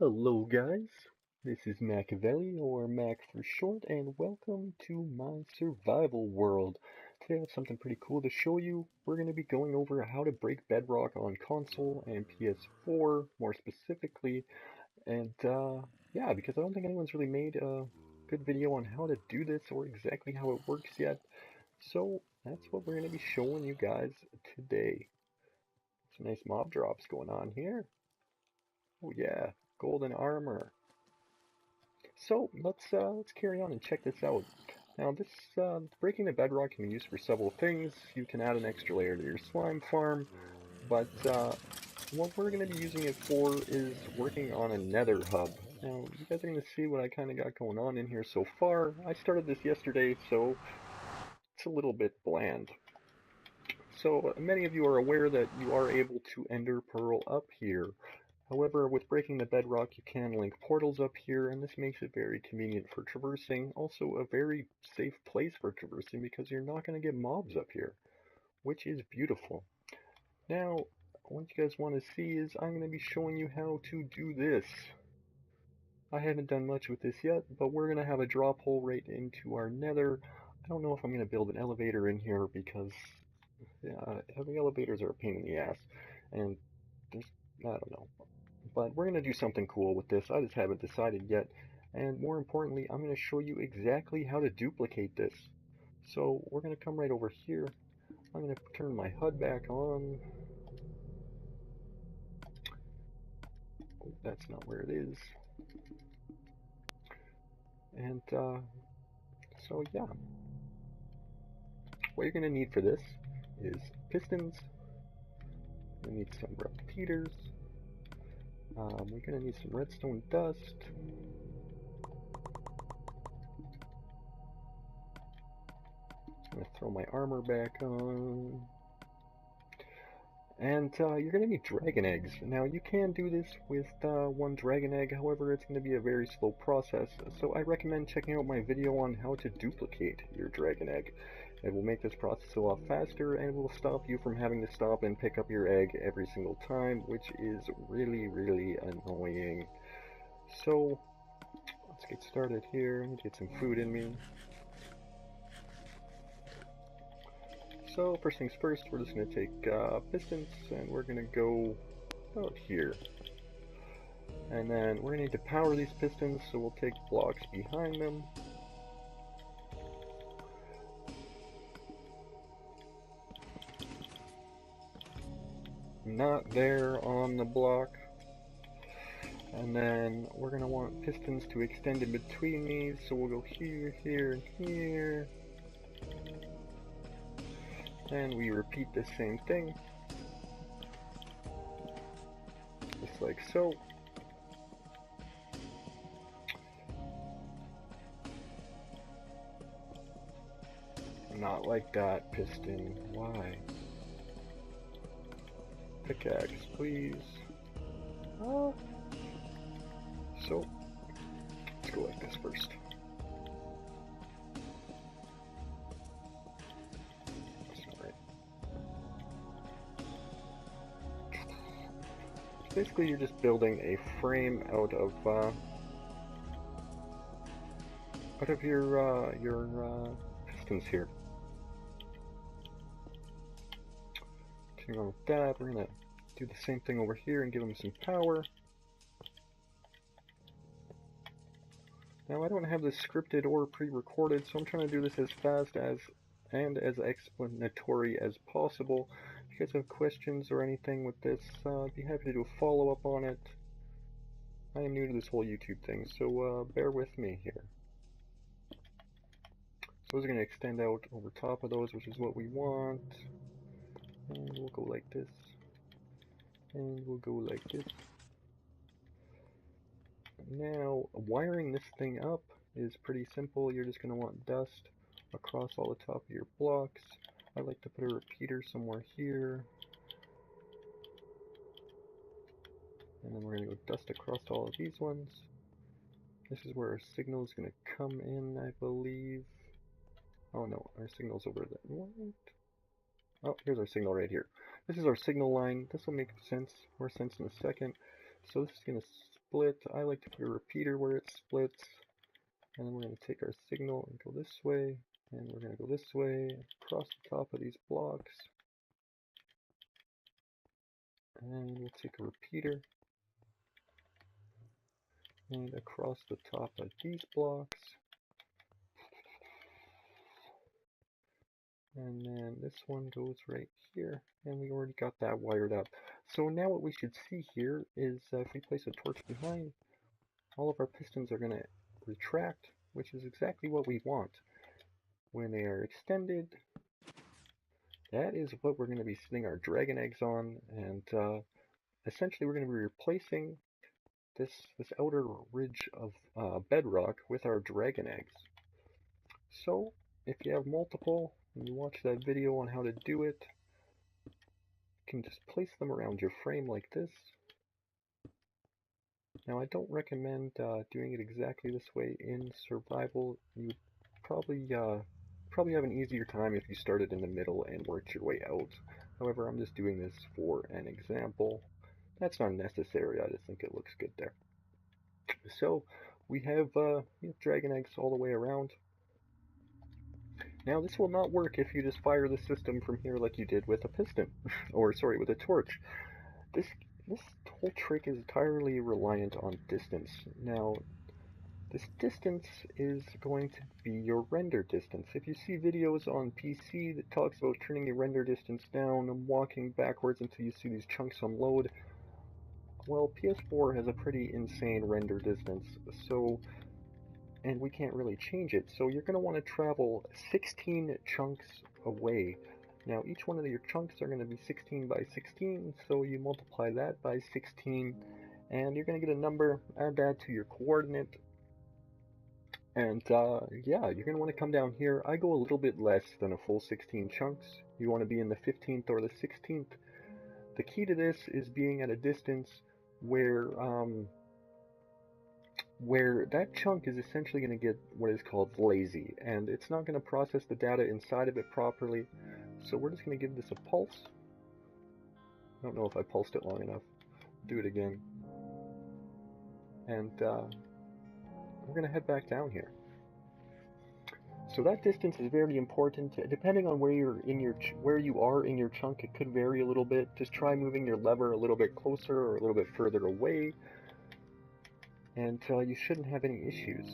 Hello guys, this is Machiavelli, or Mac for short, and welcome to my survival world. Today I have something pretty cool to show you. We're going to be going over how to break Bedrock on console and PS4, more specifically, and yeah, because I don't think anyone's really made a good video on how to do this or exactly how it works yet. So that's what we're going to be showing you guys today. Some nice mob drops going on here. Oh yeah, golden armor. So let's carry on and check this out. Now this breaking the bedrock can be used for several things. You can add an extra layer to your slime farm, but what we're going to be using it for is working on a nether hub. Now you guys are going to see what I kind of got going on in here so far. I started this yesterday, so it's a little bit bland. So many of you are aware that you are able to ender pearl up here. However, with breaking the bedrock, you can link portals up here, and this makes it very convenient for traversing. Also, a very safe place for traversing because you're not going to get mobs up here, which is beautiful. Now, what you guys want to see is I'm going to be showing you how to do this. I haven't done much with this yet, but we're going to have a drop hole right into our nether. I don't know if I'm going to build an elevator in here because the elevators are a pain in the ass, and there's, I don't know. But we're going to do something cool with this. I just haven't decided yet. And more importantly, I'm going to show you exactly how to duplicate this. So we're going to come right over here. I'm going to turn my HUD back on. Oh, that's not where it is. And so yeah. What you're going to need for this is pistons. You need some repeaters. We're going to need some redstone dust. I'm going to throw my armor back on. And you're going to need dragon eggs. Now you can do this with one dragon egg, however it's going to be a very slow process. So I recommend checking out my video on how to duplicate your dragon egg. It will make this process a lot faster, and it will stop you from having to stop and pick up your egg every single time, which is really, really annoying. So, let's get started here. I need to get some food in me. So, first things first, we're just going to take pistons, and we're going to go out here. And then we're going to need to power these pistons, so we'll take blocks behind them. Not there on the block. And then we're going to want pistons to extend in between these, so we'll go here, here, and here. And we repeat the same thing. Just like so. Not like that, piston. Why? Pickaxe, please. So, let's go like this first. That's not right. Basically, you're just building a frame out of your pistons here. Continuing on with that, we're gonna do the same thing over here and give them some power. Now I don't have this scripted or pre-recorded, so I'm trying to do this as fast as and as explanatory as possible. If you guys have questions or anything with this, I'd be happy to do a follow-up on it. I am new to this whole YouTube thing, so bear with me here. So those are going to extend out over top of those, which is what we want. And we'll go like this. And we'll go like this. Now, wiring this thing up is pretty simple. You're just going to want dust across all the top of your blocks. I like to put a repeater somewhere here. And then we're going to go dust across all of these ones. This is where our signal is going to come in, I believe. Oh no, our signal's over there. What? Oh, here's our signal right here. This is our signal line. This will make more sense in a second. So this is going to split. I like to put a repeater where it splits. And then we're going to take our signal and go this way. And we're going to go this way, across the top of these blocks. And we'll take a repeater. And across the top of these blocks. And then this one goes right here, and we already got that wired up. So now what we should see here is if we place a torch behind, all of our pistons are going to retract, which is exactly what we want. When they are extended, that is what we're going to be sitting our dragon eggs on, and essentially we're going to be replacing this outer ridge of bedrock with our dragon eggs. So if you have multiple, and you watch that video on how to do it, you can just place them around your frame like this. Now I don't recommend doing it exactly this way in survival. You probably have an easier time if you started in the middle and worked your way out. However, I'm just doing this for an example. That's not necessary, I just think it looks good there. So we have dragon eggs all the way around. Now this will not work if you just fire the system from here like you did with a piston, or sorry, with a torch. This whole trick is entirely reliant on distance. Now, this distance is going to be your render distance. If you see videos on PC that talks about turning your render distance down and walking backwards until you see these chunks unload, well, PS4 has a pretty insane render distance, so, and we can't really change it, so you're going to want to travel 16 chunks away. Now each one of your chunks are going to be 16 by 16, so you multiply that by 16, and you're going to get a number, add that to your coordinate, and yeah, you're going to want to come down here. I go a little bit less than a full 16 chunks. You want to be in the 15th or the 16th. The key to this is being at a distance where that chunk is essentially going to get what is called lazy, and it's not going to process the data inside of it properly. So we're just going to give this a pulse. I don't know if I pulsed it long enough. Do it again. And we're going to head back down here. So that distance is very important. Depending on where you are in your chunk, it could vary a little bit. Just try moving your lever a little bit closer or a little bit further away, and you shouldn't have any issues.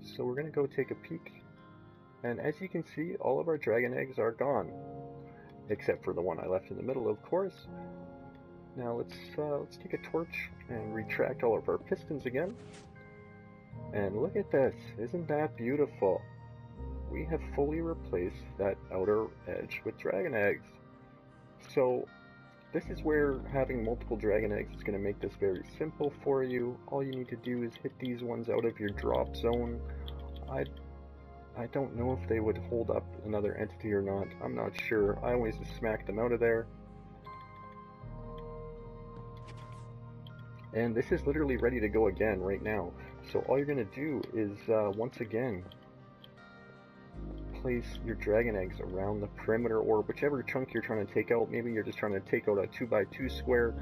So we're going to go take a peek, and as you can see, all of our dragon eggs are gone, except for the one I left in the middle, of course. Now let's take a torch and retract all of our pistons again. And look at this, isn't that beautiful? We have fully replaced that outer edge with dragon eggs. So this is where having multiple dragon eggs is going to make this very simple for you. All you need to do is hit these ones out of your drop zone. I don't know if they would hold up another entity or not. I'm not sure. I always just smack them out of there. And this is literally ready to go again right now. So all you're going to do is, once again, place your dragon eggs around the perimeter, or whichever chunk you're trying to take out. Maybe you're just trying to take out a 2x2 square.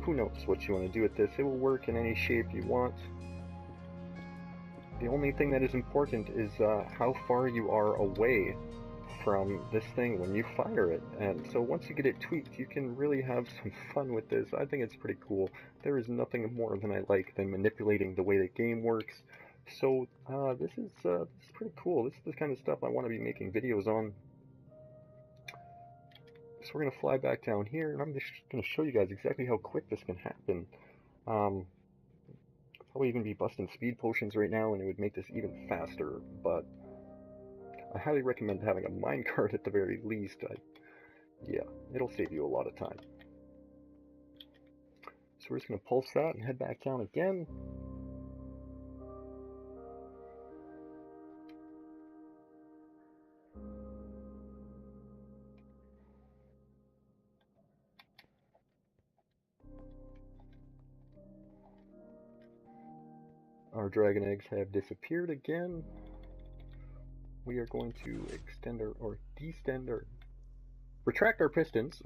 Who knows what you want to do with this. It will work in any shape you want. The only thing that is important is how far you are away from this thing when you fire it. And so once you get it tweaked, you can really have some fun with this. I think it's pretty cool. There is nothing more than I like than manipulating the way the game works. So this is pretty cool. This is the kind of stuff I want to be making videos on. So we're going to fly back down here, and I'm just going to show you guys exactly how quick this can happen. Probably even be busting speed potions right now, and it would make this even faster, but I highly recommend having a minecart at the very least. Yeah, it'll save you a lot of time. So we're just going to pulse that and head back down again. Our dragon eggs have disappeared again. We are going to extend or retract our pistons,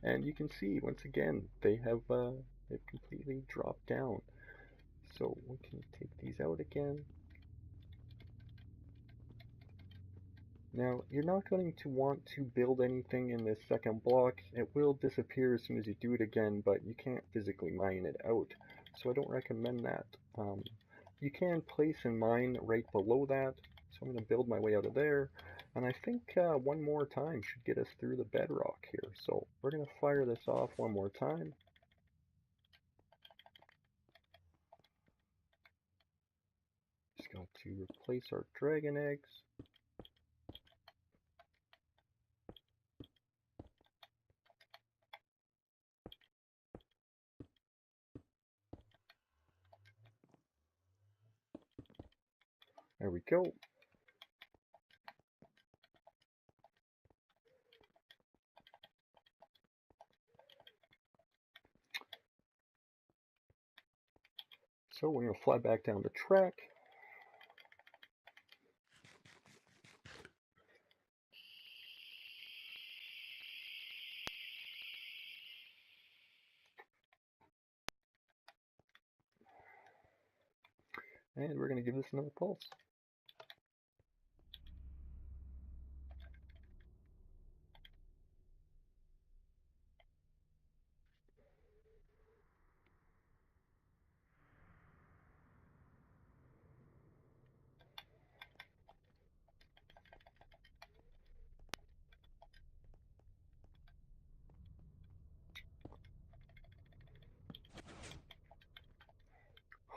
and you can see once again they have They've completely dropped down. So we can take these out again. Now, you're not going to want to build anything in this second block. It will disappear as soon as you do it again, but you can't physically mine it out. So I don't recommend that. You can place and mine right below that. So I'm going to build my way out of there. And I think one more time should get us through the bedrock here. So we're going to fire this off one more time. Just got to replace our dragon eggs. There we go. So we're going to fly back down the track. And we're going to give this another pulse.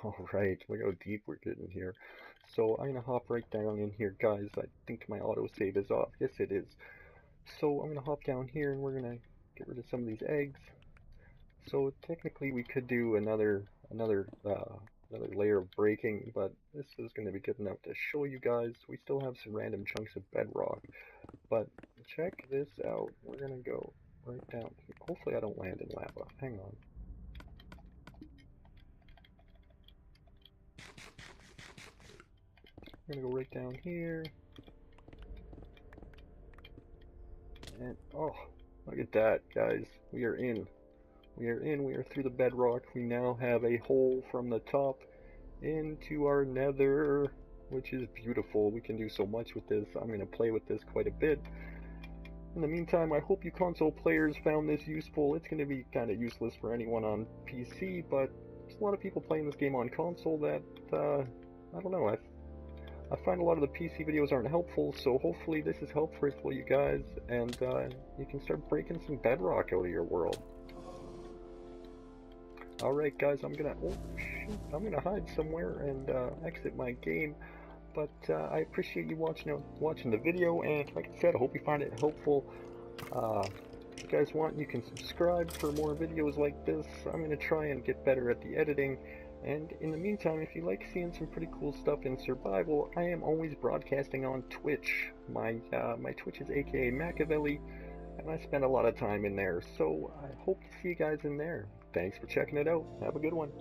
Alright, look how deep we're getting here. So I'm going to hop right down in here, guys. I think my autosave is off. Yes, it is. So I'm going to hop down here and we're going to get rid of some of these eggs. So technically we could do another layer of breaking, but this is going to be good enough to show you guys. We still have some random chunks of bedrock, but check this out. We're going to go right down here. Hopefully I don't land in lava. Hang on. We're going to go right down here. And, oh, look at that, guys. We are in. We are in. We are through the bedrock. We now have a hole from the top into our nether, which is beautiful. We can do so much with this. I'm going to play with this quite a bit. In the meantime, I hope you console players found this useful. It's going to be kind of useless for anyone on PC, but there's a lot of people playing this game on console that, I don't know, I find a lot of the PC videos aren't helpful, so hopefully this is helpful for you guys, and you can start breaking some bedrock out of your world. Alright guys, I'm gonna hide somewhere and exit my game, but I appreciate you watching the video, and like I said, I hope you find it helpful. If you guys want, you can subscribe for more videos like this. I'm gonna try and get better at the editing. And in the meantime, if you like seeing some pretty cool stuff in survival, I am always broadcasting on Twitch. My Twitch is aKaMakaveliXx, and I spend a lot of time in there, so I hope to see you guys in there. Thanks for checking it out. Have a good one.